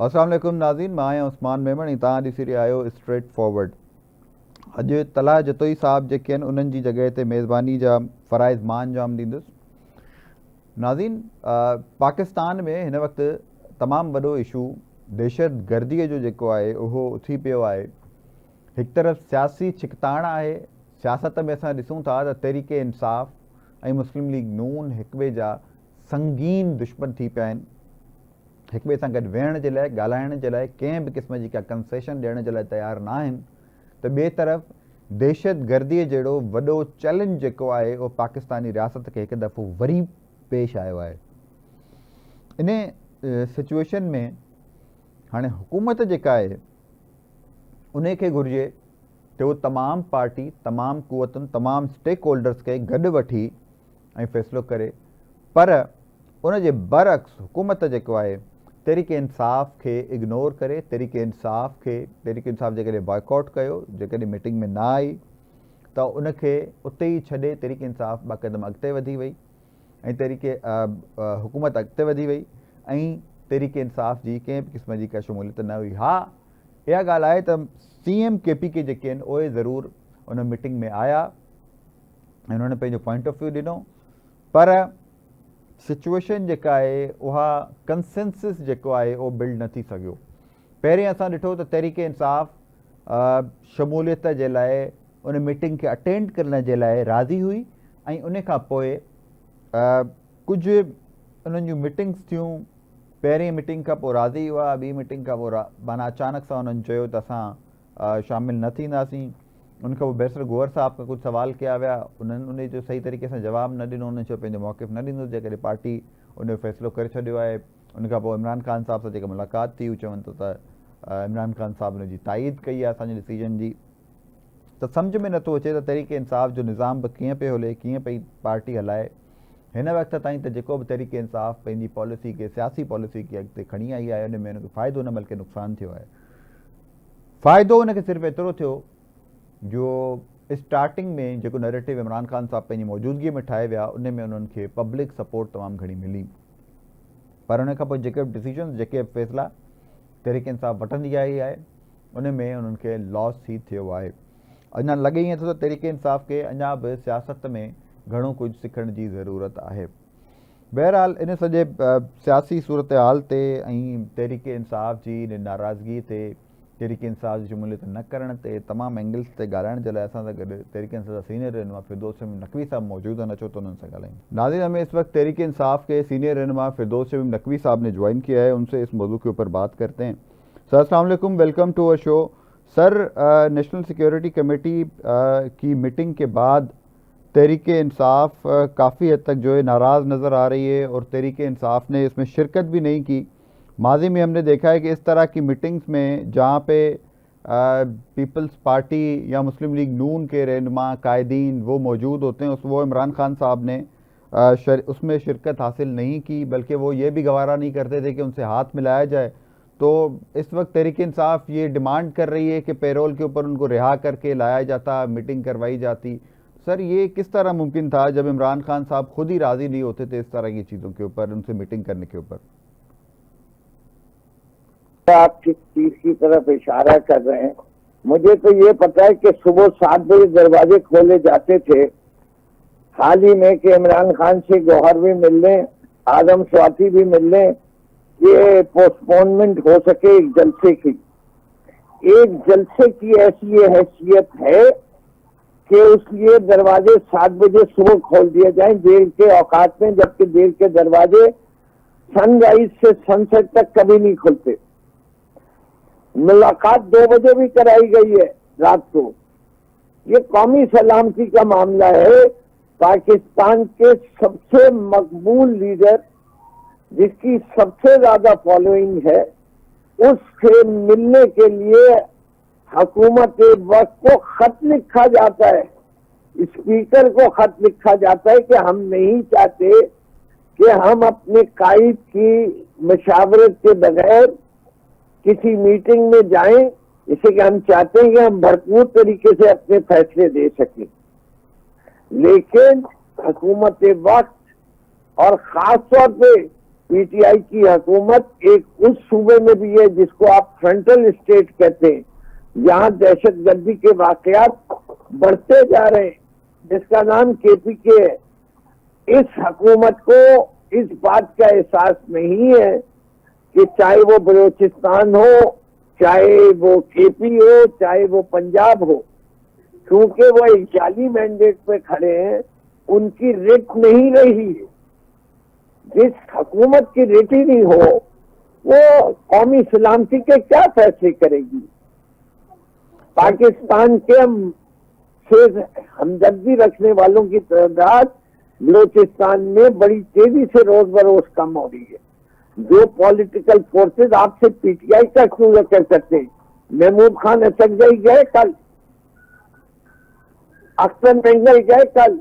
अस्सलाम वालेकुम नाज़रीन, मां आहियां उस्मान मेमन ऐं तव्हां ॾिसी रहिया आहियो स्ट्रेट फॉरवर्ड। अॼु तला जतोई साहब जेके आहिनि उन्हनि जी जॻह ते मेज़बानी जा फ़राइज़ मां अंजाम ॾींदुसि। नाज़रीन, पाकिस्तान में हिन वक़्तु तमामु वॾो इशू दहशत गर्दीअ जो जेको आहे उहो उथी पियो आहे। हिकु तरफ़ सियासी छिकताण आहे। सियासत में असां ॾिसूं था त तहरीक इंसाफ़ ऐं मुस्लिम लीग नून हिक ॿिए जा संगीन दुश्मन थी पिया आहिनि। हिक ॿिए सां गॾु वेहण जे लाइ, ॻाल्हाइण जे लाइ, कंहिं बि क़िस्म जी का कंसेशन ॾियण जे लाइ तयारु न आहिनि। त ॿिए तरफ़ दहशत गर्दीअ जहिड़ो वॾो चैलेंज जेको आहे उहो पाकिस्तानी रियासत खे हिकु दफ़ो वरी पेश आयो आहे। इन सिचुएशन में हाणे हुकूमत जेका आहे उन खे घुरिजे त उहो तमामु पार्टी, तमामु क़ुवतुनि, तमामु स्टेक होल्डर्स खे गॾु वठी ऐं फ़ैसिलो करे, पर उन जे बरअक्स हुकूमत जेको आहे तहरीक इंसाफ़ खे इग्नोर करे, तहरीक इंसाफ़ जेकॾहिं बॉयकॉट कयो, जेकॾहिं मीटिंग में न आई त उनखे उते ई छॾे तहरीक इंसाफ़ ॿ क़दम अॻिते वधी वई ऐं हुकूमत अॻिते वधी वई ऐं तहरीक इंसाफ़ जी कंहिं बि क़िस्म जी का शमूलियत न हुई। हा, इहा ॻाल्हि आहे त CM KPK जेके आहिनि उहे ज़रूरु उन मीटिंग में आया ऐं उन्होंने पंहिंजो पॉइंट ऑफ व्यू ॾिनो, पर सिचुएशन जेका आहे उहा कंसेंसस जेको आहे उहो बिल्ड न थी सघियो। पहिरीं असां ॾिठो त तहरीक इंसाफ़ शमूलियत जे लाइ उन मीटिंग खे अटेंड करण जे लाइ राज़ी हुई ऐं उन खां पोइ कुझु उन्हनि जूं मीटिंग्स थियूं। पहिरीं मीटिंग खां पोइ राज़ी हुआ, ॿी मीटिंग खां पोइ माना अचानक सां उन्हनि चयो त असां शामिलु न थींदासीं। उनखां पोइ बैरिस्टर गोवर साहब खां कुझु सवाल कया विया, उन्हनि उन जो सही तरीक़े सां जवाबु न ॾिनो। उन्हनि चयो पंहिंजो मौक़िफ़ न ॾींदो जेकॾहिं पार्टी उनजो फ़ैसिलो करे छॾियो आहे। उनखां पोइ इमरान ख़ान साहब सां जेका मुलाक़ात थी, हू चवनि था त इमरान ख़ान साहब उनजी ताईद कई आहे असांजे डिसीजन जी। त सम्झ में नथो अचे त तहरीक इंसाफ़ जो निज़ाम बि कीअं पियो हले, कीअं पई पार्टी हलाए। हिन वक़्त ताईं त जेको बि तहरीक इंसाफ़ पंहिंजी पॉलिसी खे, सियासी पॉलिसी खे अॻिते खणी आई आहे, उन में उनखे फ़ाइदो न बल्कि नुक़सानु थियो आहे। फ़ाइदो उनखे सिर्फ़ु एतिरो थियो जो स्टार्टिंग में जेको नैरेटिव इमरान ख़ान साहब पंहिंजी मौजूदगीअ में ठाहे विया, उन में उन्हनि खे पब्लिक सपोर्ट तमामु घणी मिली, पर उन खां पोइ जेके बि डिसीजन, जेके बि फ़ैसिला तहरीक इंसाफ़ वठंदी आई आहे उन में उन्हनि खे लॉस ई थियो आहे। अञा लॻे ईअं थो त तहरीक इंसाफ़ खे अञा बि सियासत में घणो कुझु सिखण जी ज़रूरत आहे। बहरहाल इन सॼे सियासी सूरत हाल ते ऐं तहरीक इंसाफ़ जी नाराज़गी ते, तहरीक इंसाफ़ जी शमूलियत न करण ते, तमामु एंगल्स ते ॻाल्हाइण जे लाइ असां सां गॾु तहरीक इंसाफ़ जा सीनियर रहनुमा फिरदौस शमीम नक़वी साहब मौजूद आहिनि। अचो तो उन्हनि सां ॻाल्हायूं। नाज़रीन, हमें इस वक्त तहरीक इंसाफ़ के सीनियर रहनुमा फिरदौस शमीम नक़वी साहब ने ज्वाइन किया है, उनसे इस मौजू के ऊपर बात करते हैं। सर अस्सलाम वालेकुम, welcome to a show. Sir, national security committee की मीटिंग के बाद तहरीक इंसाफ़ काफ़ी हद तक जो है नाराज़ नज़र आ रही है और तहरीक इंसाफ़ ने इसमें शिरकत भी नहीं की। माजी में हमने देखा है कि इस तरह की मीटिंग्स में जहाँ पे पीपल्स पार्टी या मुस्लिम लीग नून के रहनुमा, कायदीन वो मौजूद होते हैं, वो इमरान ख़ान साहब ने उसमें शिरकत हासिल नहीं की, बल्कि वो ये भी गवारा नहीं करते थे कि उनसे हाथ मिलाया जाए। तो इस वक्त तहरीक इंसाफ़ ये डिमांड कर रही है कि पेरोल के ऊपर उनको रिहा करके लाया जाता, मीटिंग करवाई जाती। सर, ये किस तरह मुमकिन था जब इमरान खान साहब खुद ही राज़ी नहीं होते थे इस तरह की चीज़ों के ऊपर, उनसे मीटिंग करने के ऊपर? आप किस चीज की तरफ इशारा कर रहे हैं? मुझे तो ये पता है कि सुबह 7 बजे दरवाजे खोले जाते थे। हाल ही में कि इमरान खान से गौहर भी मिल लें, आदम स्वाति भी मिल लें, ये पोस्टपोनमेंट हो सके एक जलसे की। एक जलसे की ऐसी ये हैसियत है कि उसलिए दरवाजे 7 बजे सुबह खोल दिए जाएं जेल के औकात में, जबकि जेल के दरवाजे सनराइज से सनसेट तक कभी नहीं खुलते। मुलाकात 2 बजे भी कराई गई है रात को। ये कौमी सलामती का मामला है। पाकिस्तान के सबसे मकबूल लीडर, जिसकी सबसे ज्यादा फॉलोइंग है, उससे मिलने के लिए हुकूमत वक्त को खत लिखा जाता है, स्पीकर को खत लिखा जाता है कि हम नहीं चाहते कि हम अपने कायद की मशावरत के बगैर किसी मीटिंग में जाएं, इसे कि हम चाहते हैं कि हम भरपूर तरीके से अपने फैसले दे सकें। लेकिन हुकूमत वक्त और खास तौर पे पीटीआई की हुकूमत एक उस सूबे में भी है जिसको आप फ्रंटल स्टेट कहते हैं, जहां दहशतगर्दी के वाकयात बढ़ते जा रहे हैं, जिसका नाम केपीके है। इस हुकूमत को इस बात का एहसास नहीं है कि चाहे वो बलूचिस्तान हो, चाहे वो केपी हो, चाहे वो पंजाब हो, क्योंकि वो एक जाली मैंडेट पे खड़े हैं, उनकी रिट नहीं रही है। जिस हुकूमत की रिट ही नहीं हो, वो कौमी सलामती के क्या फैसले करेगी? पाकिस्तान के से हमदर्दी रखने वालों की तादाद बलूचिस्तान में बड़ी तेजी से रोज बरोज कम हो रही है। जो पॉलिटिकल फोर्सेस आपसे पीटीआई का क्यों कर सकते हैं? महमूद खान असदगई गए कल, अख्तर मेंगल गए कल,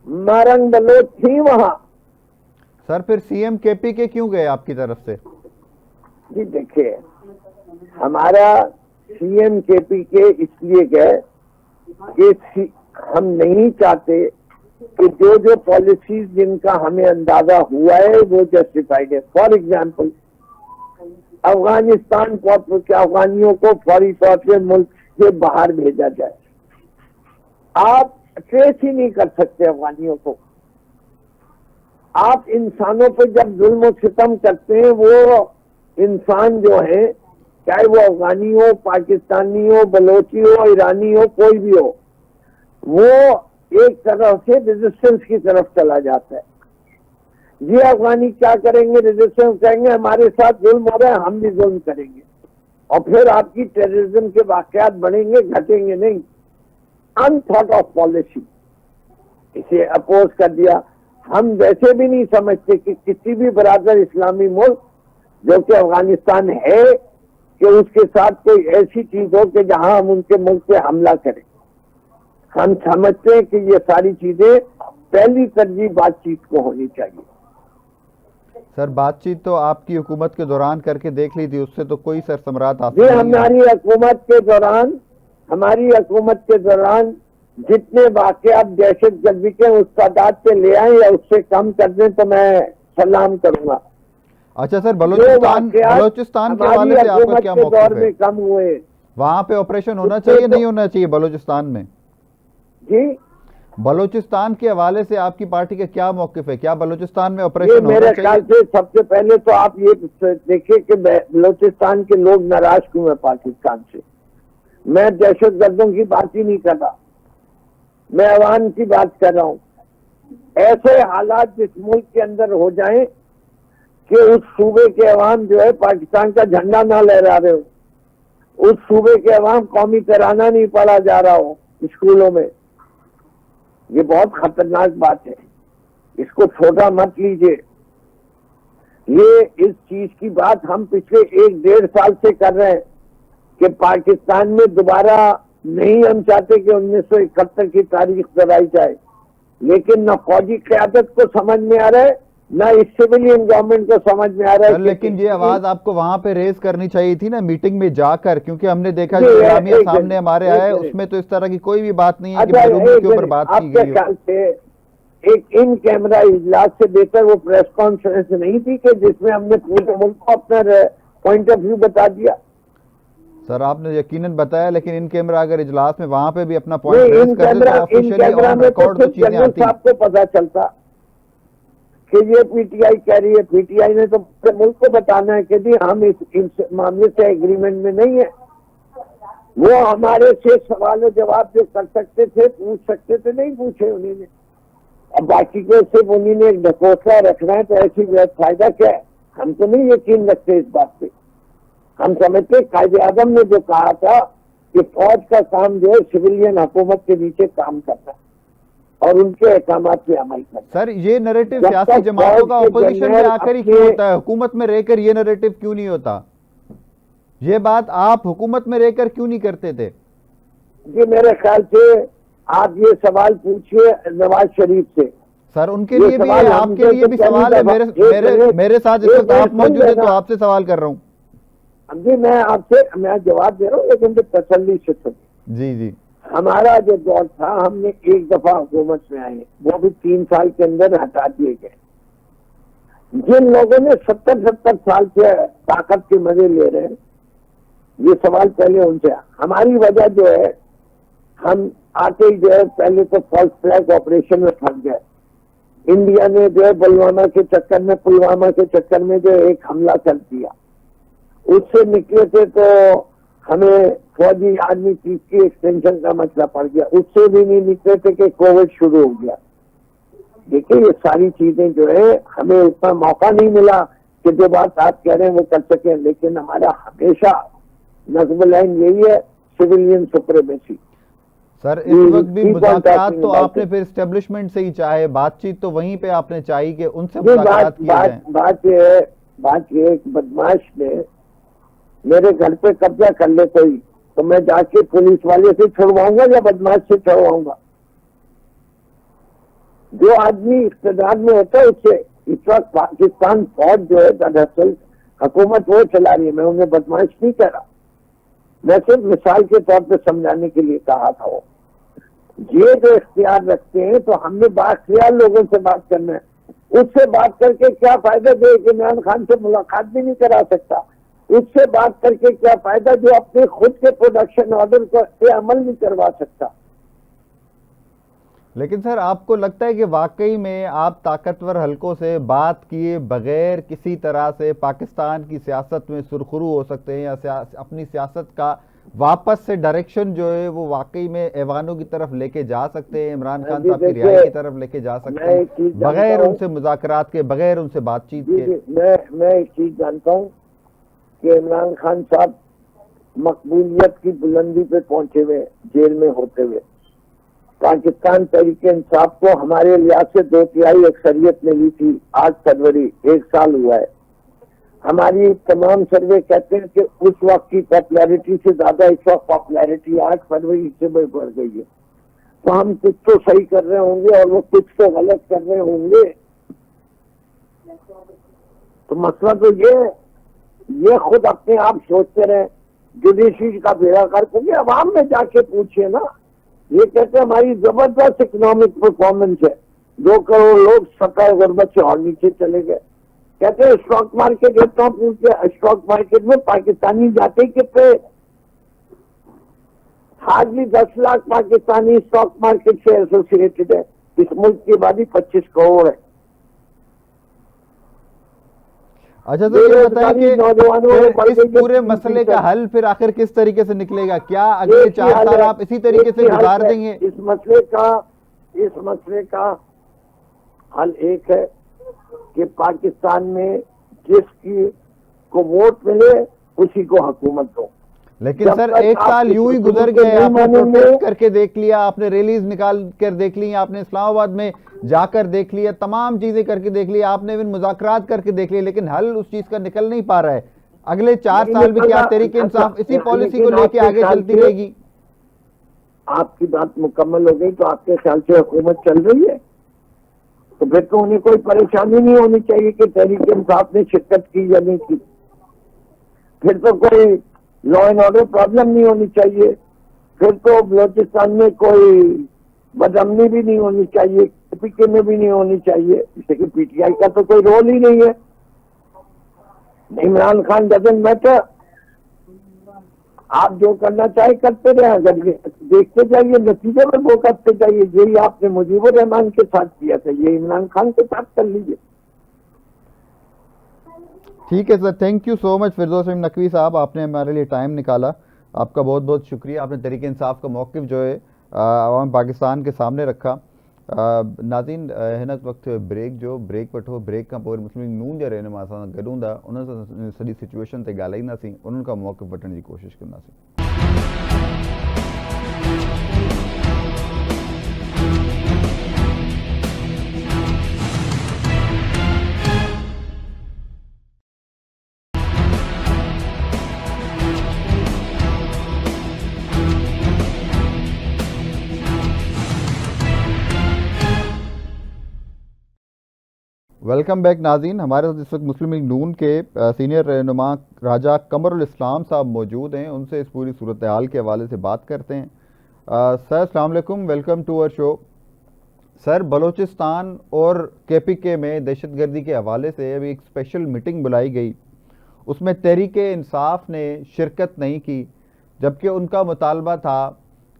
मारंग बलोच थी वहां। सर फिर सीएम केपी के क्यों गए आपकी तरफ से? जी देखिए, हमारा सीएम केपी के इसलिए गए कि हम नहीं चाहते कि जो जो पॉलिसीज जिनका हमें अंदाजा हुआ है वो जस्टिफाइड है। फॉर एग्जाम्पल, अफगानिस्तान के अफगानियों को फौरी तौर से मुल्क से बाहर भेजा जाए। आप ट्रेस ही नहीं कर सकते अफगानियों को। आप इंसानों पर जब जुल्म सितम करते हैं, वो इंसान जो है, चाहे वो अफगानी हो, पाकिस्तानी हो, बलोची हो, ईरानी हो, कोई भी हो, वो एक तरह से रेजिस्टेंस की तरफ चला जाता है। ये अफगानी क्या करेंगे? रेजिस्टेंस करेंगे, हमारे साथ जुल्म हो रहा है, हम भी जुल्म करेंगे, और फिर आपकी टेररिज्म के वाकयात बढ़ेंगे, घटेंगे नहीं। अनथॉट ऑफ पॉलिसी, इसे अपोज कर दिया। हम वैसे भी नहीं समझते कि किसी भी बराबर इस्लामी मुल्क जो कि अफगानिस्तान है, कि उसके साथ कोई ऐसी चीज हो कि जहां हम उनके मुल्क पे हमला करें। हम समझते हैं कि ये सारी चीजें पहली तरजीह बातचीत को होनी चाहिए। सर बातचीत तो आपकी हुकूमत के दौरान करके देख ली थी, उससे तो कोई सर समरात हासिल ये नहीं हमारी हुकूमत के दौरान जितने वाकयात दहशतगर्दी के उस तादाद से ले आए या उससे कम कर दें तो मैं सलाम करूंगा। अच्छा सर, बलूचिस्तान के हवाले से आपका क्या मौक़िफ़ है? में कम हुए, वहां पे ऑपरेशन होना चाहिए, नहीं होना चाहिए बलूचिस्तान में? जी, बलूचिस्तान के हवाले से आपकी पार्टी का क्या मौक़िफ़ है? क्या बलूचिस्तान में ऑपरेशन होना मेरे चाहिए? ख्याल से सबसे पहले तो आप ये देखिए कि बलूचिस्तान के लोग नाराज क्यों है पाकिस्तान से। मैं दहशतगर्दों की बात ही नहीं कर रहा, मैं अवाम की बात कर रहा हूँ। ऐसे हालात जिस मुल्क के अंदर हो जाएं कि उस सूबे के अवाम जो है पाकिस्तान का झंडा ना लहरा रहे हो, उस सूबे के अवाम कौमी तराना नहीं पढ़ा जा रहा हो स्कूलों में, ये बहुत खतरनाक बात है। इसको छोटा मत लीजिए। ये इस चीज की बात हम पिछले 1-1.5 साल से कर रहे हैं कि पाकिस्तान में दोबारा नहीं हम चाहते कि 1971 की तारीख दोहराई जाए, लेकिन न फौजी क़यादत को समझ में आ रहा है, ना इस सिविलियन गवर्नमेंट को समझ में आ रहा है। लेकिन ये आवाज आपको वहां पे रेज करनी चाहिए थी ना, मीटिंग में जाकर, क्योंकि हमने देखा जो इलामिया सामने हमारे आया है उसमें तो इस तरह की कोई भी बात नहीं है कि मजलूमी के ऊपर बात की गई हो। एक इन कैमरा इजलास से बेहतर वो प्रेस कॉन्फ्रेंस नहीं थी कि जिसमें हमने पूरे मुल्क को अपना पॉइंट ऑफ व्यू बता दिया। सर आपने यकीनन बताया, लेकिन इन कैमरा अगर इजलास में वहां पे भी अपना पॉइंट रेज कर दे तो ऑफिशियली ऑन रिकॉर्ड तो चीजें आती। आपको पता चलता कि ये पीटीआई कह रही है, पीटीआई ने तो मुल्क को बताना है कि जी हम इस मामले से एग्रीमेंट में नहीं है। वो हमारे से सवाल जवाब जो कर सकते थे, पूछ सकते थे, नहीं पूछे उन्होंने। अब बाकी को सिर्फ उन्होंने एक ढकोसला रखना है, तो ऐसी फायदा क्या है? हम तो नहीं यकीन रखते इस बात पे। हम समझते कायदे आजम ने जो कहा था कि फौज का काम जो है सिविलियन हुकूमत के नीचे काम करना और उनके अहकामात पे अमल करना। सर ये नैरेटिव सियासी जमातों का अपोजिशन में आकर ही क्यों होता है? हुकूमत में रहकर ये नैरेटिव क्यों नहीं होता? ये बात आप हुकूमत में रहकर क्यों नहीं करते थे? जी मेरे ख्याल से आप ये सवाल पूछिए नवाज शरीफ से। सर उनके लिए भी है, आपके लिए भी सवाल है। मेरे साथ इस वक्त आप मौजूद है तो आपसे सवाल कर रहा हूँ। जी मैं जवाब दे रहा हूँ, लेकिन तसल्ली से सुनिए। जी जी। हमारा जो दौर था, हमने एक दफा हुकूमत में आए, वो भी 3 साल के अंदर हटा दिए गए। जिन लोगों ने 70-70 साल से ताकत के मजे ले रहे हैं, ये सवाल पहले उनसे। हमारी वजह जो है, हम आते ही जो है पहले तो फॉल्स फ्लैग ऑपरेशन में फंस गए। इंडिया ने जो है पुलवामा के चक्कर में जो एक हमला कर दिया, उससे निकले थे तो हमें फौजी आर्मी चीफ की एक्सटेंशन का मसला पड़ गया, उससे भी नहीं निकले थे कि कोविड शुरू हो गया। देखिए, ये सारी चीजें जो है हमें उतना मौका नहीं मिला कि जो बात आप कह रहे हैं वो कर सके, लेकिन हमारा हमेशा नज़्म लाइन यही है, सिविलियन सुप्रीमेसी। सर इस वक्त भी मुज़ाकरात तो आपने फिर एस्टेब्लिशमेंट से ही चाहे, बातचीत तो वहीं पे आपने चाहिए कि उनसे मुज़ाकरात किए जाएं। बात ये एक बदमाश ने मेरे घर पे कब्जा कर ले कोई, तो मैं जाके पुलिस वाले से छुड़वाऊंगा या बदमाश से छुड़वाऊंगा? जो आदमी इख्तिदार में होता है उससे। इस वक्त पाकिस्तान फौज जो है दरअसल हुकूमत वो चला रही है, मैं उन्हें बदमाश नहीं कह रहा, मैं सिर्फ मिसाल के तौर पे समझाने के लिए कहा था। वो ये जो इख्तियार रखते हैं, तो हमने बाख्तियार लोगों से बात करना है। उससे बात करके क्या फायदा जो इमरान खान से मुलाकात भी नहीं करा सकता, उससे बात करके क्या फायदा जो अपने खुद के प्रोडक्शन ऑर्डर पे अमल नहीं करवा सकता। लेकिन सर आपको लगता है कि वाकई में आप ताकतवर हलकों से बात किए बगैर किसी तरह से पाकिस्तान की सियासत में सुरखरू हो सकते हैं, या अपनी सियासत का वापस से डायरेक्शन जो है वो वाकई में ऐवानों की तरफ लेके जा सकते हैं, इमरान खान साहब की रिहाई की तरफ लेके जा सकते हैं बगैर उनसे मुज़ाकरात के, बगैर उनसे बातचीत के? मैं एक चीज जानता हूँ कि इमरान खान साहब मकबूलियत की बुलंदी पे पहुंचे हुए, जेल में होते हुए। पाकिस्तान तहरीक इंसाफ को हमारे लिहाज से 2/3 अक्सरियत मिली थी 8 फरवरी, 1 साल हुआ है। हमारी तमाम सर्वे कहते हैं कि उस वक्त की पॉपुलैरिटी से ज्यादा इस वक्त पॉपुलैरिटी 8 फरवरी से बढ़ गई है। तो हम कुछ तो सही कर रहे होंगे और वो कुछ तो गलत कर रहे होंगे। तो मसला तो ये खुद अपने आप सोचते रहे, जुडिशरी का बेड़ा कर, क्योंकि अवाम में जाके पूछिए ना। ये कहते हैं हमारी जबरदस्त इकोनॉमिक परफॉर्मेंस है, 2 करोड़ लोग सतह गुर्बत से और नीचे चले गए। कहते हैं स्टॉक मार्केट इतना पूछ के, स्टॉक मार्केट में पाकिस्तानी जाते कितने? Hardly 10 lakh Pakistani stock market से एसोसिएटेड है। इस मुल्क की आबादी 25 करोड़ है। अच्छा तो ये बताइए कि इस पूरे मसले का हल फिर आखिर किस तरीके से निकलेगा? क्या अगले 4 साल आप इसी तरीके से गुजार देंगे? इस मसले का हल एक है कि पाकिस्तान में जिसकी को वोट मिले उसी को हुकूमत दो। लेकिन सर 1 साल यूं ही गुजर गए, आपने प्रोटेस्ट करके देख लिया, आपने रैलीज निकाल कर देख ली, आपने इस्लामाबाद में जाकर देख लिया, तमाम चीजें करके देख लिया, आपने इवन मुज़ाकरात करके देख लिया, लेकिन हल उस चीज का निकल नहीं पा रहा है। अगले 4 साल भी क्या तहरीक इंसाफ इसी पॉलिसी को लेके आगे चलती रहेगी? आपकी बात मुकम्मल हो गई तो आपके ख्याल से हुकूमत चल रही है, तो फिर तो उन्हें कोई परेशानी नहीं होनी चाहिए कि तहरीक इंसाफ ने शिरकत की या नहीं की। फिर तो कोई लॉ एंड ऑर्डर प्रॉब्लम नहीं होनी चाहिए, फिर तो बलोचिस्तान में कोई बदअमनी भी नहीं होनी चाहिए, पीके में भी नहीं होनी चाहिए, क्योंकि पीटीआई का तो कोई रोल ही नहीं है। इमरान खान डजंट मैटर, आप जो करना चाहे करते रहे, अगर देखते जाइए नतीजे में वो करते जाइए। यही आपने मुजीबुर रहमान के साथ किया था, ये इमरान खान के साथ कर लीजिए। ठीक है sir, thank you so much Firdaus Ahmad Naqvi साहब, आपने हमारे लिए टाइम निकाला, आपका बहुत बहुत शुक्रिया। आपने तहरीक इंसाफ का मौक़िफ़ जो है अवाम पाकिस्तान के सामने रखा। नाज़रीन हिन वक्त ब्रेक वठो, ब्रेक का पोइ मुस्लिम लीग नून जा रहनुमा असां सां गॾु हूंदा, उन्हनि सां सॼी सिचुएशन ते ॻाल्हाईंदासीं, उन्हनि खां मौक़िफ़ वठण जी कोशिशि कंदासीं। वेलकम बैक नाज़रीन, हमारे साथ इस वक्त मुस्लिम लीग नून के सीनियर रहनुमा राजा कमरुल इस्लाम साहब मौजूद हैं, उनसे इस पूरी सूरत हाल के हवाले से बात करते हैं। सर अस्सलाम वालेकुम, welcome to our show. Sir, Balochistan और केपीके में दहशतगर्दी के हवाले से अभी एक स्पेशल मीटिंग बुलाई गई। उसमें तहरीके इंसाफ ने शिरकत नहीं की, जबकि उनका मुतालबा था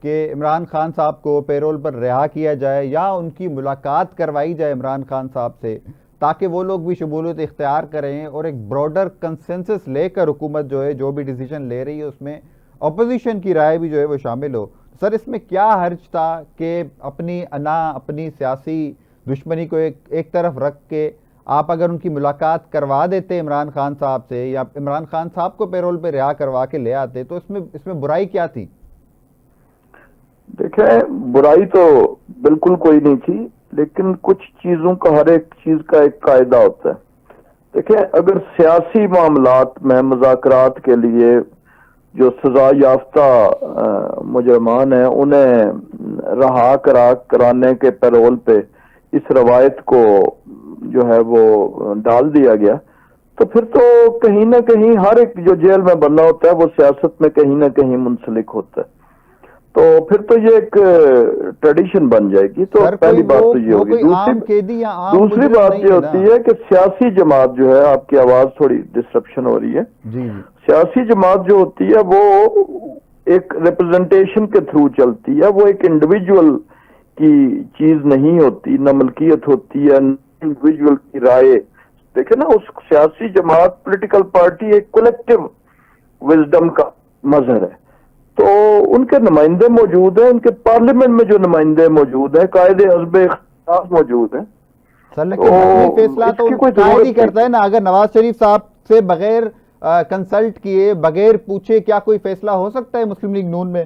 कि इमरान खान साहब को पैरोल पर रिहा किया जाए या उनकी मुलाकात करवाई जाए इमरान खान साहब से, ताकि वो लोग भी शमूलियत इख्तियार करें और एक ब्रॉडर कंसेंसस लेकर हुकूमत जो है जो भी डिसीजन ले रही है उसमें अपोजिशन की राय भी जो है वो शामिल हो। सर, इसमें क्या हर्ज था कि अपनी अपनी सियासी दुश्मनी को एक तरफ रख के आप अगर उनकी मुलाकात करवा देते इमरान खान साहब से या इमरान खान साहब को पैरोल पे रिहा करवा के ले आते, तो इसमें बुराई क्या थी? देखें, बुराई तो बिल्कुल कोई नहीं थी, लेकिन कुछ चीजों का, हर एक चीज का एक कायदा होता है। देखें, अगर सियासी मामलात में मुज़ाकरात के लिए जो सजा याफ्ता मुजरमान है उन्हें रहा कराने के पैरोल पे इस रवायत को जो है वो डाल दिया गया, तो फिर तो कहीं ना कहीं हर एक जो जेल में बंदा होता है वो सियासत में कहीं ना कहीं मुंसलिक होता है, तो फिर तो ये एक ट्रेडिशन बन जाएगी। तो पहली बात तो ये होगी। दूसरी बात ये होती है कि सियासी जमात जो है, आपकी आवाज थोड़ी डिस्ट्रप्शन हो रही है जी। सियासी जमात जो होती है वो एक रिप्रेजेंटेशन के थ्रू चलती है, वो एक इंडिविजुअल की चीज नहीं होती, न मलकियत होती है, इंडिविजुअल की राय। देखे ना, उस सियासी जमात, पॉलिटिकल पार्टी एक कलेक्टिव विजडम का मजहर है, तो उनके नुमाइंदे मौजूद हैं, उनके पार्लियामेंट में जो नुमाइंदे मौजूद हैं, कायदे हस्ब इख्तियार मौजूद हैं। सर, लेकिन फैसला तो कायद ही करता है ना। अगर नवाज शरीफ साहब से बगैर कंसल्ट किए, बगैर पूछे क्या कोई फैसला हो सकता है मुस्लिम लीग नून में?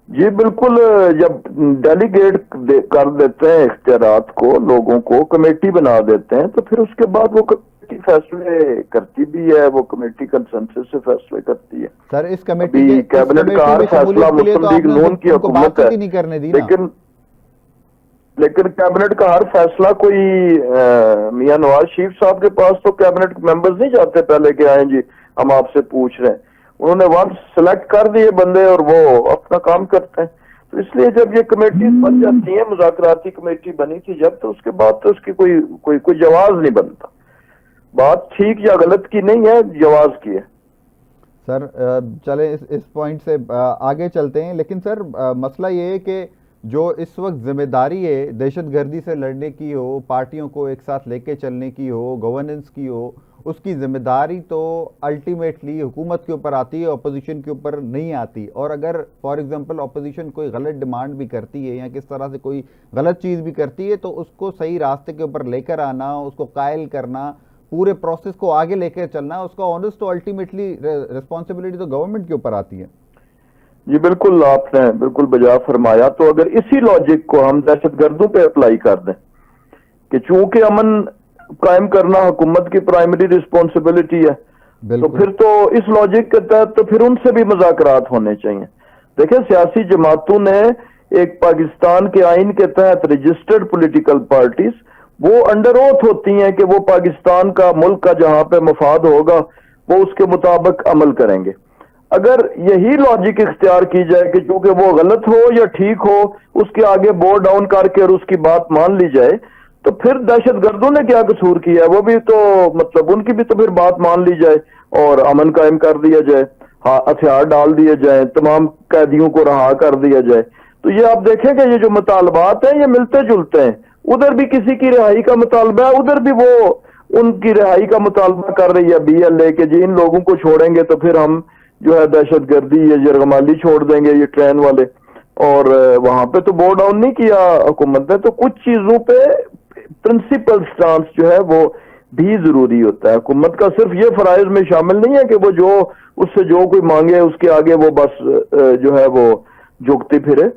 जी बिल्कुल, जब डेलीगेट कर देते हैं इख्तियारात को, लोगों को कमेटी बना देते हैं, तो फिर उसके बाद वो कमेटी फैसले करती भी है, वो कमेटी कंसेंसस से फैसले करती है। सर, इस कमेटी कैबिनेट का हर फैसला मुस्लिम लीग नून की हुकूमत है, नहीं करने दी लेकिन कैबिनेट का हर फैसला कोई मियां नवाज शरीफ साहब के पास तो कैबिनेट मेंबर्स नहीं जाते पहले कि आए जी हम आपसे पूछ रहे हैं। उन्होंने वंस सिलेक्ट कर दिए बंदे और वो अपना काम करते हैं। तो इसलिए जब ये कमेटी बन जाती है, मुज़ाकराती कमेटी बनी थी जब, तो उसके बाद तो उसकी कोई जवाब नहीं बनता। बात ठीक या गलत की नहीं है, जवाब की है। सर, चले इस पॉइंट से आगे चलते हैं, लेकिन सर मसला ये है कि जो इस वक्त जिम्मेदारी है दहशतगर्दी से लड़ने की हो, पार्टियों को एक साथ लेके चलने की हो, गवर्नेंस की हो, उसकी जिम्मेदारी तो अल्टीमेटली हुकूमत के ऊपर आती है, अपोजिशन के ऊपर नहीं आती। और अगर फॉर एग्जांपल अपोजिशन कोई गलत डिमांड भी करती है या किस तरह से कोई गलत चीज़ भी करती है, तो उसको सही रास्ते के ऊपर लेकर आना, उसको कायल करना, पूरे प्रोसेस को आगे लेकर चलना, उसका ऑनर्स तो अल्टीमेटली रिस्पॉन्सिबिलिटी तो गवर्नमेंट के ऊपर आती है। जी बिल्कुल, आपने बिल्कुल बजा फरमाया। तो अगर इसी लॉजिक को हम दहशतगर्दों पे अप्लाई कर दें कि चूंकि अमन कायम करना हुकूमत की प्राइमरी रिस्पॉन्सिबिलिटी है, तो फिर तो इस लॉजिक के तहत तो फिर उनसे भी मुज़ाकरात होने चाहिए। देखिए, सियासी जमातों ने एक पाकिस्तान के आइन के तहत रजिस्टर्ड पॉलिटिकल पार्टीज वो अंडर ओथ होती हैं कि वो पाकिस्तान का, मुल्क का जहां पे मफाद होगा वो उसके मुताबिक अमल करेंगे। अगर यही लॉजिक इख्तियार की जाए कि चूंकि वो गलत हो या ठीक हो, उसके आगे बोर डाउन करके और उसकी बात मान ली जाए, तो फिर दहशतगर्दों ने क्या कसूर किया है? वो भी तो मतलब उनकी भी तो फिर बात मान ली जाए और अमन कायम कर दिया जाए, हाँ हथियार डाल दिए जाए, तमाम कैदियों को रहा कर दिया जाए। तो ये आप देखेंगे, ये जो मुतालबात हैं ये मिलते जुलते हैं। उधर भी किसी की रिहाई का मुतालबा है, उधर भी वो उनकी रिहाई का मुतालबा कर रही है BLA के, जी इन लोगों को छोड़ेंगे तो फिर हम जो है दहशतगर्दी या यरगमाली छोड़ देंगे, ये ट्रेन वाले। और वहां पे तो बोर डाउन नहीं किया हुकूमत ने। तो कुछ चीजों पे प्रिंसिपल स्टांस जो है वो भी जरूरी होता है। हुकूमत का सिर्फ ये फराइज में शामिल नहीं है कि वो जो उससे जो कोई मांगे उसके आगे वो बस जो है वो झुकती फिरे।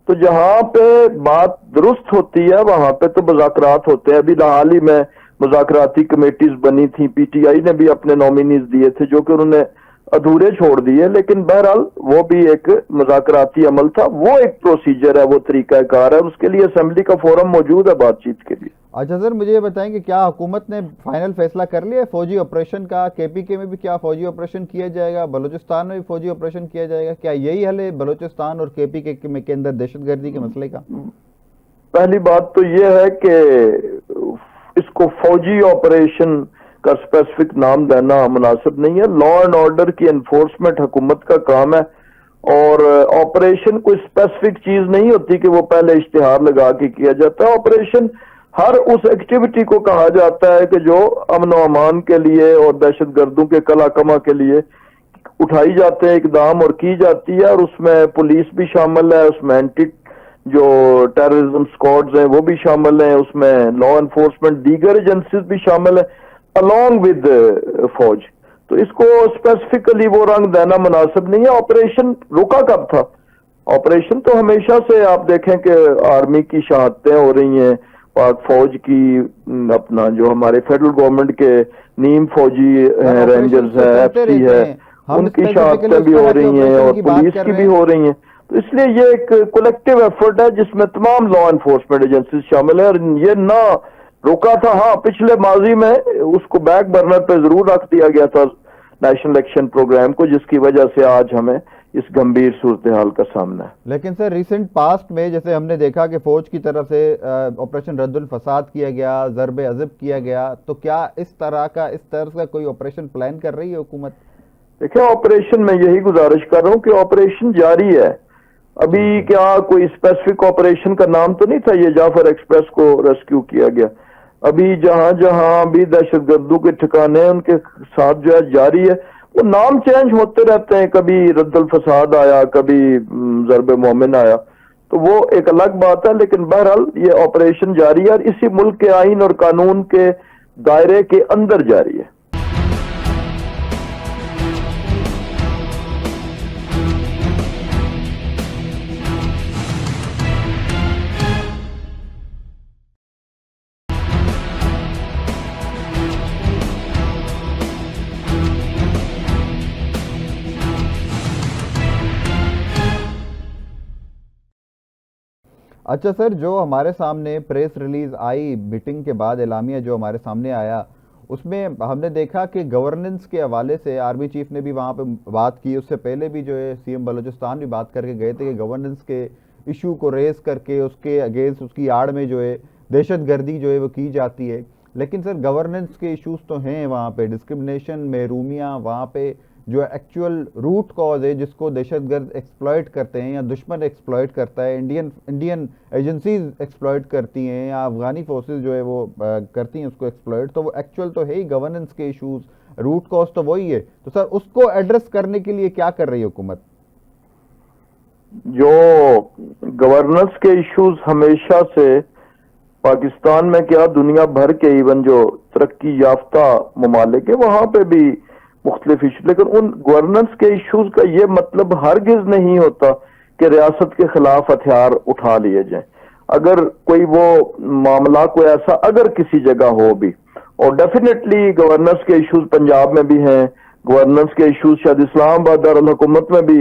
तो जहां पे बात दुरुस्त होती है वहां पे तो मुज़ाकरात होते हैं। अभी हाल ही में मुज़ाकराती कमेटीज बनी थी, PTI ने भी अपने नॉमिनीज दिए थे जो कि उन्होंने अधूरे छोड़ दिए, लेकिन बहरहाल वो भी एक मुज़ाकराती अमल था, वो एक प्रोसीजर है, वो तरीकाकार है, उसके लिए असेंबली का फोरम मौजूद है बातचीत के लिए। अच्छा सर, मुझे ये बताएं कि क्या हुकूमत ने फाइनल फैसला कर लिया है फौजी ऑपरेशन का? KPK में भी क्या फौजी ऑपरेशन किया जाएगा? बलूचिस्तान में भी फौजी ऑपरेशन किया जाएगा? क्या यही हल है बलूचिस्तान और KPK के अंदर दहशतगर्दी के मसले का? पहली बात तो ये है कि इसको फौजी ऑपरेशन का स्पेसिफिक नाम देना मुनासिब नहीं है। लॉ एंड ऑर्डर की एनफोर्समेंट हुकूमत का काम है, और ऑपरेशन कोई स्पेसिफिक चीज नहीं होती कि वो पहले इश्तिहार लगा के किया जाता है। ऑपरेशन हर उस एक्टिविटी को कहा जाता है कि जो अमन व अमान के लिए और दहशत गर्दों के कला कमा के लिए उठाई जाते हैं इकदाम और की जाती है, और उसमें पुलिस भी शामिल है, उसमें एंटी जो टेररिज्म स्क्वाड्स हैं वो भी शामिल हैं, उसमें लॉ एनफोर्समेंट दीगर एजेंसीज भी शामिल है अलॉन्ग विद फौज। तो इसको स्पेसिफिकली वो रंग देना मुनासिब नहीं है। ऑपरेशन रुका कब था? ऑपरेशन तो हमेशा से आप देखें कि आर्मी की शहादतें हो रही हैं, पाक फौज की, अपना जो हमारे फेडरल गवर्नमेंट के नीम फौजी हैं, रेंजर्स है, एफसी है, उनकी शहादतें भी हो रही हैं और पुलिस की भी हो रही हैं। तो इसलिए ये एक कलेक्टिव एफर्ट है जिसमें तमाम लॉ एनफोर्समेंट एजेंसी शामिल है, और ये ना रोका था। हाँ, पिछले माजी में उसको बैक बर्नर पे जरूर रख दिया गया था नेशनल एक्शन प्रोग्राम को, जिसकी वजह से आज हमें इस गंभीर सूरत हाल का सामना है। लेकिन सर रिसेंट पास्ट में जैसे हमने देखा कि फौज की तरफ से ऑपरेशन रद्दुल फसाद किया गया, ज़रब अज़ब किया गया, तो क्या इस तरह का कोई ऑपरेशन प्लान कर रही है हुकूमत? देखिए, ऑपरेशन में यही गुजारिश कर रहा हूँ कि ऑपरेशन जारी है। अभी क्या कोई स्पेसिफिक ऑपरेशन का नाम तो नहीं था ये जाफर एक्सप्रेस को रेस्क्यू किया गया। अभी जहां जहां भी दहशतगर्दों के ठिकाने उनके साथ जो है जारी है, वो नाम चेंज होते रहते हैं, कभी रद्दुल फसाद आया, कभी ज़रब मोमिन आया, तो वो एक अलग बात है। लेकिन बहरहाल ये ऑपरेशन जारी है और इसी मुल्क के आइन और कानून के दायरे के अंदर जारी है। अच्छा सर, जो हमारे सामने प्रेस रिलीज आई मीटिंग के बाद, एलामिया जो हमारे सामने आया, उसमें हमने देखा कि गवर्नेंस के हवाले से आर्मी चीफ ने भी वहाँ पे बात की। उससे पहले भी जो है सीएम बलूचिस्तान भी बात करके गए थे कि गवर्नेंस के इशू को रेज करके उसके अगेंस्ट, उसकी आड़ में जो है दहशतगर्दी जो है वो की जाती है। लेकिन सर गवर्नेंस के इश्यूज तो हैं वहाँ पे, डिस्क्रिमिनेशन, महरूमियाँ, वहाँ पे जो एक्चुअल रूट कॉज है जिसको दहशतगर्द एक्सप्लॉइट करते हैं या दुश्मन एक्सप्लॉइट करता है, इंडियन एजेंसीज एक्सप्लॉइट करती हैं या अफगानी फोर्सेस जो है वो करती हैं उसको एक्सप्लॉइट, तो वो एक्चुअल तो है ही गवर्नेंस के इश्यूज, रूट कॉज तो वही है। तो सर उसको एड्रेस करने के लिए क्या कर रही है हुकूमत? जो गवर्नेंस के इश्यूज हमेशा से पाकिस्तान में क्या दुनिया भर के इवन जो तरक्की याफ्ता ममालिक है वहां पे भी मुख्तलिफ इशू, लेकिन उन गवर्नेंस के इश्यूज का ये मतलब हरगिज नहीं होता कि रियासत के खिलाफ हथियार उठा लिए जाएं। अगर कोई वो मामला कोई ऐसा अगर किसी जगह हो भी, और डेफिनेटली गवर्नेंस के इश्यूज पंजाब में भी हैं, गवर्नेंस के इश्यूज शायद इस्लामाबाद दारुल हुकूमत में भी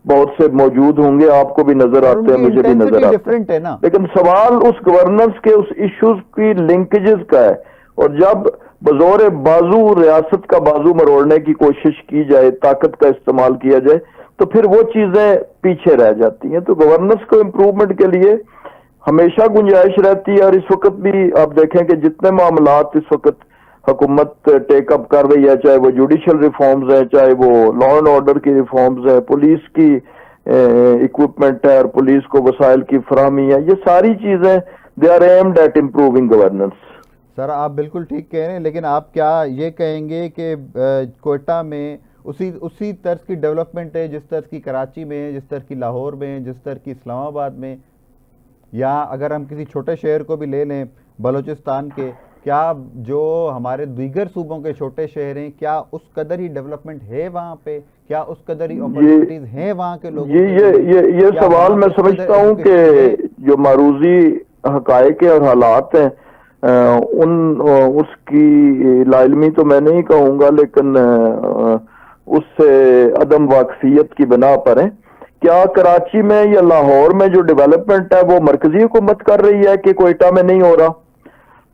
बहुत से मौजूद होंगे, आपको भी नजर आते हैं, मुझे भी नजर आते हैं। लेकिन सवाल उस गवर्नेंस के उस इश्यूज की लिंकेजेस का है, और जब बजौर बाजू रियासत का बाजू मरोड़ने की कोशिश की जाए, ताकत का इस्तेमाल किया जाए, तो फिर वो चीजें पीछे रह जाती हैं। तो गवर्नेंस को इम्प्रूवमेंट के लिए हमेशा गुंजाइश रहती है, और इस वक्त भी आप देखें कि जितने मामलात इस वक्त हुकूमत टेकअप कर रही है, चाहे वो जुडिशल रिफॉर्म्स है, चाहे वो लॉ एंड ऑर्डर की रिफॉर्म्स है, पुलिस की इक्विपमेंट है और पुलिस को वसाइल की फराहमी है, ये सारी चीजें they are aimed at improving governance. Sir आप बिल्कुल ठीक कह रहे हैं, लेकिन आप क्या ये कहेंगे कि कोयटा में उसी तर्ज की डेवलपमेंट है जिस तर्ज की कराची में है, जिस तर्ज की लाहौर में है, जिस तर्ज की इस्लामाबाद में, या अगर हम किसी छोटे शहर को भी ले लें बलूचिस्तान के, क्या जो हमारे दीगर सूबों के छोटे शहर हैं, क्या उस कदर ही डेवलपमेंट है वहाँ पे? क्या उस कदर ही अपॉर्चुनिटीज हैं वहाँ के लोगों के? ये सवाल मैं समझता हूँ कि जो मारूजी हकायक और हालात हैं उसकी लाइलमी तो मैं नहीं कहूँगा, लेकिन उससे अदम वाकफियत की बिना पर है। क्या कराची में या लाहौर में जो डेवलपमेंट है वो मरकजी हुकूमत कर रही है कि कोयटा में नहीं हो रहा?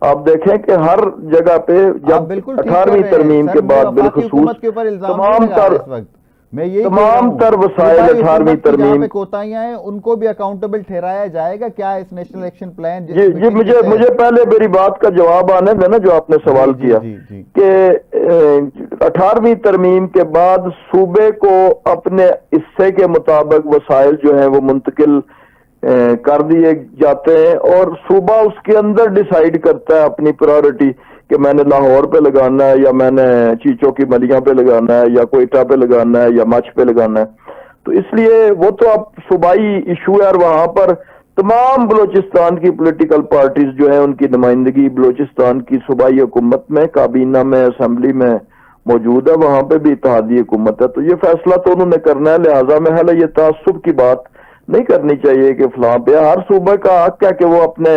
आप देखें कि हर जगह पे जब 18वीं तरमीम के बाद बिलखुसूस तमाम मैं यही तमाम तर वसाइल 18वीं तरमीम कोताहियां हैं उनको भी अकाउंटेबल ठहराया जाएगा क्या इस नेशनल एक्शन प्लान? जी मुझे पहले मेरी बात का जवाब आने देना जो आपने सवाल किया कि 18वीं तरमीम के बाद सूबे को अपने हिस्से के मुताबिक वसाइल जो हैं वो मुंतकिल कर दिए जाते हैं और सूबा उसके अंदर डिसाइड करता है अपनी प्रायोरिटी कि मैंने लाहौर पे लगाना है या मैंने चीचों की मलियां पे लगाना है या कोयटा पे लगाना है या मच पे लगाना है। तो इसलिए वो तो अब सूबाई इशू है और वहां पर तमाम बलोचिस्तान की पॉलिटिकल पार्टीज जो है उनकी नुमाइंदगी बलोचिस्तान की सूबाई हुकूमत में, काबीना में, असम्बली में मौजूद है, वहां पे भी इत्तेहादी हुकूमत है। तो ये फैसला तो उन्होंने करना है, लिहाजा में है ये तासुब की बात नहीं करनी चाहिए कि फलां पे। हर सूबे का हक है कि वो अपने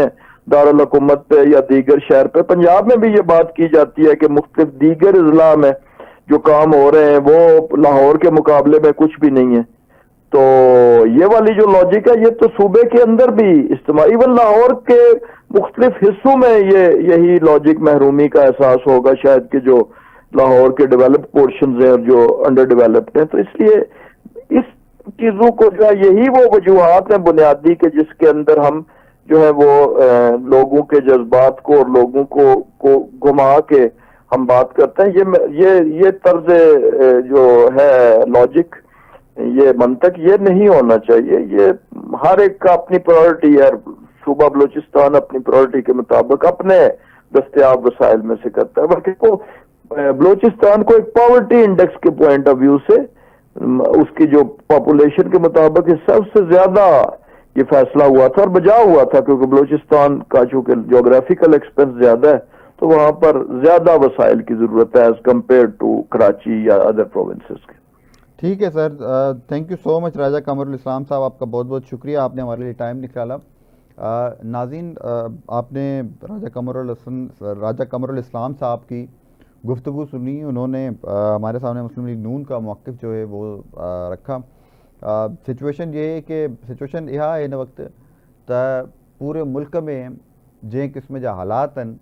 दारुल हुकूमत पे या दीगर शहर पे, पंजाब में भी ये बात की जाती है कि मुख्तलिफ दीगर अजला में जो काम हो रहे हैं वो लाहौर के मुकाबले में कुछ भी नहीं है। तो ये वाली जो लॉजिक है ये तो सूबे के अंदर भी इस्तेमाल, इवन लाहौर के मुख्तलिफ हिस्सों में यही लॉजिक महरूमी का एहसास होगा शायद कि जो लाहौर के डेवलप्ड पोर्शन है और जो अंडर डेवलप्ड हैं। तो इसलिए इस चीजों को जो है यही वो वजूहात हैं बुनियादी के जिसके अंदर हम जो है वो लोगों के जज्बात को और लोगों को घुमा के हम बात करते हैं। ये तर्ज जो है लॉजिक, ये मंतक, ये नहीं होना चाहिए। ये हर एक का अपनी प्रायोरिटी है, सूबा बलूचिस्तान अपनी प्रायोरिटी के मुताबिक अपने दस्तयाब वसाइल में से करता है। बल्कि को बलूचिस्तान को एक पॉवर्टी इंडेक्स के पॉइंट ऑफ व्यू से उसकी जो पॉपुलेशन के मुताबिक सबसे ज्यादा ये फैसला हुआ था और बजा हुआ था, क्योंकि बलूचिस्तान का चूंकि ज्योग्राफिकल एक्सपेंस ज्यादा है तो वहां पर ज्यादा वसाइल की जरूरत है एज कम्पेयर टू कराची या अदर प्रोविंसेस के। ठीक है sir, thank you so much Raja Qamarul Islam साहब, आपका बहुत बहुत शुक्रिया, आपने हमारे लिए टाइम निकाला। नाज़रीन, आपने राजा कमरुल इस्लाम साहब की गुफ्तगू सुनी, उन्होंने हमारे सामने मुस्लिम लीग नून का मौक़िफ़ जो है वो रखा। सिचुएशन ये है कि सिचुएशन यह है इन वक्त त पूरे मुल्क में जै किस्म जा हालात आहिनि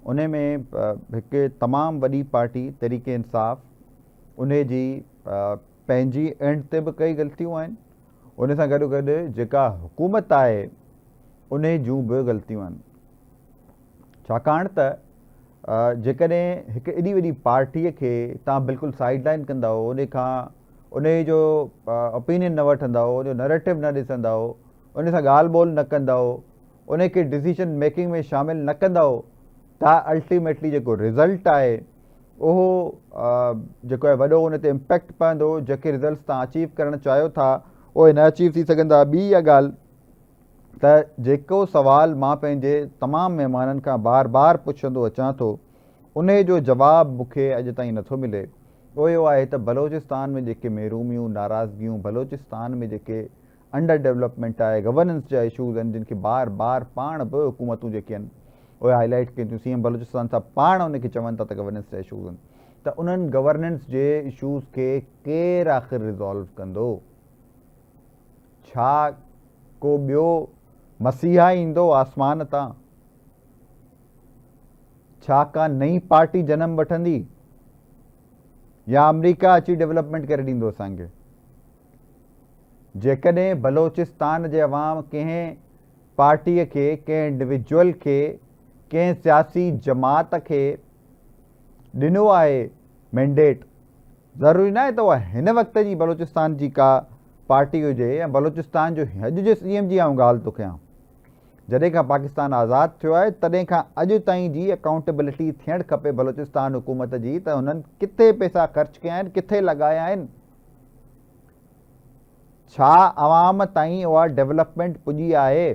उन में एक तमाम वॾी पार्टी तहरीक इंसाफ़ उन जी पंहिंजी एंड ते भी कई गलतियूं आहिनि, उन सां गॾो गॾु जेका हुकूमत आहे उन जूं बि गलतियूं आहिनि। छाकाणि त जेकॾहिं हिकु एॾी वॾी पार्टीअ खे तव्हां बिल्कुलु साइड लाइन कंदा उन जो ओपिनियन न वठंदा, उन जो नरेटिव न ॾिसंदा, उन सां ॻाल्हि ॿोल न कंदा, उन खे डिसीजन मेकिंग में शामिल न कंदा, त अल्टीमेटली जेको रिज़ल्ट आहे उहो जेको आहे वॾो उन ते इम्पैक्ट पवंदो। जेके रिज़ल्ट्स तव्हां अचीव करणु चाहियो था उहे न अचीव थी सघंदा। ॿी इहा ॻाल्हि त जेको सवाल मां पंहिंजे तमामु महिमाननि खां बार बार पुछंदो अचां थो उन जो जवाबु मूंखे अॼु ताईं नथो मिले, उहो इहो आहे त बलोचिस्तान में जेके महरूमियूं, नाराज़गियूं, बलोचिस्तान में जेके अंडर डेवलपमेंट आहे, गवर्नेंस जा इशूज़ आहिनि जिन खे बार बार पाण बि हुकूमतूं जेके आहिनि उहे हाईलाइट कयूं थियूं। सीएम बलोचिस्तान सां पाण उनखे चवनि था त गवर्नेंस जा इशूज़ आहिनि, त उन्हनि गवर्नेंस जे इशूज़ खे केरु आख़िर रिज़ॉल्व कंदो? छा को ॿियो मसीहा ईंदो आसमान तां? छा का नई पार्टी जनम वठंदी या अमेरिका अची डेवलपमेंट करे ॾींदो असांखे? जेकॾहिं बलोचिस्तान जे अवाम कंहिं पार्टीअ खे, कंहिं इंडिविजुअल खे, कंहिं सियासी जमात खे ॾिनो आहे मैंडेट, ज़रूरी न आहे त उहा हिन वक़्त जी बलोचिस्तान जी का पार्टी हुजे या बलोचिस्तान जो अॼु जे सीएम जी आउं ॻाल्हि थो कयां। जॾहिं खां पाकिस्तान आज़ादु थियो आहे तॾहिं खां अॼु ताईं जी अकाउंटेबिलिटी थियणु खपे बलोचिस्तान हुकूमत जी, त हुननि किथे पैसा ख़र्च कया आहिनि, किथे लॻाया आहिनि, छा अवाम ताईं उहा डेवलपमेंट पुॼी आहे,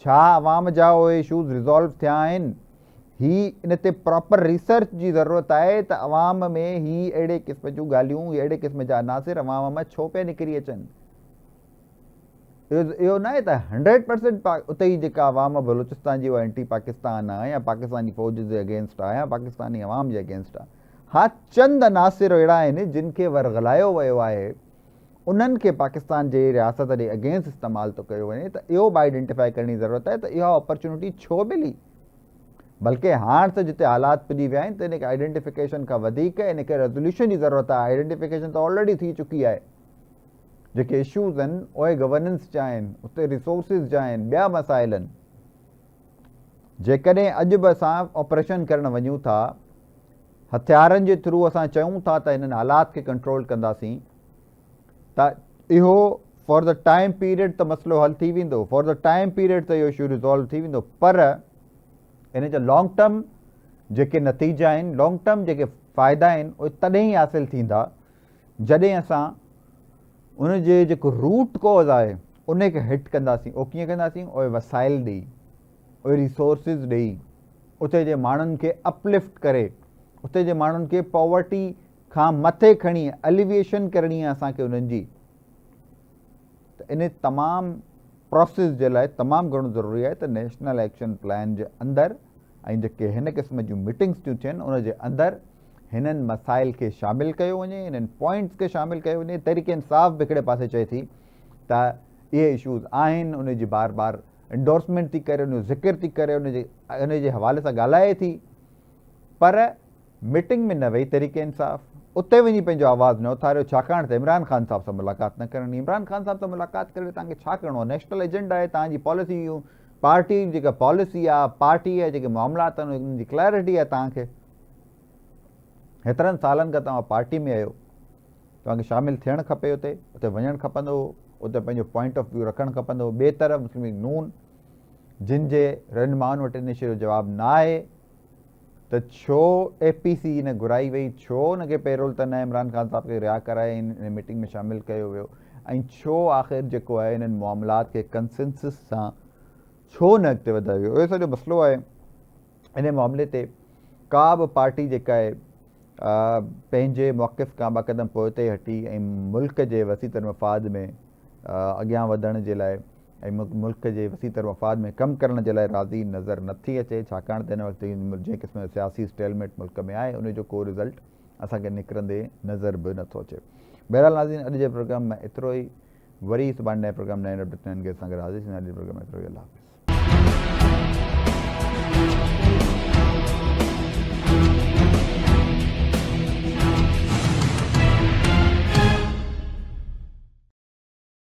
छा अवाम जा उहे इशूज़ रिज़ॉल्व थिया आहिनि। ही इन ते प्रॉपर रिसर्च जी ज़रूरत आहे त अवाम में ही अहिड़े क़िस्म जूं ॻाल्हियूं, अहिड़े क़िस्म जा अनासिर अवाम में छो पिया निकिरी अचनि। इहो न आहे त 100% उते ई जेका अवाम बलूचिस्तान जी उहा एंटी पाकिस्तान आहे या पाकिस्तानी फ़ौज जे अगेंस्ट आहे या पाकिस्तानी अवाम जे अगेंस्ट आहे। हा, चंद अनासिर अहिड़ा आहिनि जिन खे वरगलायो वियो आहे, उन्हनि खे पाकिस्तान जे रियासत जे अगेंस्ट इस्तेमालु थो कयो वञे, त इहो बि आइडेंटिफाई करण जी ज़रूरत आहे त इहा अपॉर्चुनिटी छो मिली। बल्कि हाणे त जिते हालात पुॼी विया आहिनि त इनखे आइडेंटिफिकेशन खां वधीक इनखे रेज़ोल्यूशन जी ज़रूरत आहे। आइडेंटिफिकेशन त ऑलरेडी थी चुकी आहे। जेके इशूज़ आहिनि उहे गवर्नेंस जा आहिनि, उते रिसोर्सिस जा आहिनि, ॿिया मसाइल आहिनि। जेकॾहिं अॼु बि असां ऑपरेशन करणु वञूं था, हथियारनि जे थ्रू असां चयूं था त हिननि हालात खे कंट्रोल कंदासीं, त इहो फॉर द टाइम पीरियड त मसइलो हल थी वेंदो, फॉर द टाइम पीरियड त इहो इशू रिज़ॉल्व थी वेंदो, पर इन जा लॉन्ग टर्म जेके नतीजा आहिनि, लॉन्ग टर्म जेके फ़ाइदा आहिनि, उहे तॾहिं ई हासिलु थींदा जॾहिं असां उन जे जेको रूट कॉज़ आहे उन खे हिट कंदासीं। उहो कीअं कंदासीं? उहे वसाइल ॾेई, उहे रिसोर्सिस ॾेई, उते जे माण्हुनि खे अपलिफ्ट करे, उते जे माण्हुनि खे पॉवर्टी खां मथे खणी एलिविएशन करणी आहे असांखे उन्हनि जी। त इन तमामु प्रोसेस जे लाइ तमामु घणो ज़रूरी आहे त नेशनल एक्शन प्लान जे अंदरि ऐं जेके हिन क़िस्म जूं मीटिंग्स थियूं थियनि उन जे अंदरि हिननि मसाइल खे शामिलु कयो वञे, हिननि पॉइंट्स खे शामिलु कयो वञे। तहरीक इंसाफ़ बि हिकिड़े पासे चए थी त इहे इशूज़ आहिनि, उन जी बार बार इंडोर्समेंट थी करे, उन जो ज़िक्र थी करे, उन जे हवाले सां ॻाल्हाए थी, पर मीटिंग में न वेही तहरीक इंसाफ़, उते वञी पंहिंजो आवाज़ु न उथारियो, छाकाणि त इमरान ख़ान साहिब सां मुलाक़ात न करणी। इमरान ख़ान साहिब सां मुलाक़ात करे तव्हांखे छा करिणो आहे? नेशनल एजेंडा आहे, तव्हांजी पॉलिसी, पार्टी जेका पॉलिसी आहे, पार्टी आहे, जेके मामलात आहिनि उन्हनि जी क्लैरिटी आहे तव्हांखे। हेतिरनि सालनि खां तव्हां पार्टी में आहियो, तव्हांखे शामिलु थियणु खपे, उते वञणु खपंदो, उते पंहिंजो पॉइंट ऑफ व्यू रखणु खपंदो। ॿिए तरफ़ मुस्लिम लीग नून जिन जे रहनुमाउनि वटि इन शइ जो जवाबु न आहे त छो APC न घुराई वई, छो उनखे पेरोल त न इमरान ख़ान साहिब खे रिहा कराए इन मीटिंग में शामिलु कयो वियो, ऐं छो आख़िर जेको आहे इन्हनि मामलात खे कंसेंसस सां छो न अॻिते वधायो वियो। इहो सॼो मसइलो आहे। इन मामले ते का बि पार्टी जेका आहे पंहिंजे मौक़िफ़ खां ॿ क़दम पोइ ते हटी ऐं मुल्क जे वसीतर मफ़ाद में अॻियां वधण जे लाइ ऐं मुल्क जे वसीतर मफ़ाद में कमु करण जे लाइ राज़ी नज़र नथी अचे, छाकाणि त हिन वक़्तु जंहिं क़िस्म जो सियासी स्टेलमेट मुल्क में आहे उन जो को रिज़ल्ट असांखे निकिरंदे नज़र बि नथो अचे। बहरहाल नाज़रीन, अॼु जे प्रोग्राम में एतिरो ई। वरी सुभाणे नए प्रोग्राम नए खे सां गॾु हाज़िर थींदा। अॼु प्रोग्राम एतिरो ई। अल्लाह हाफ़िज़।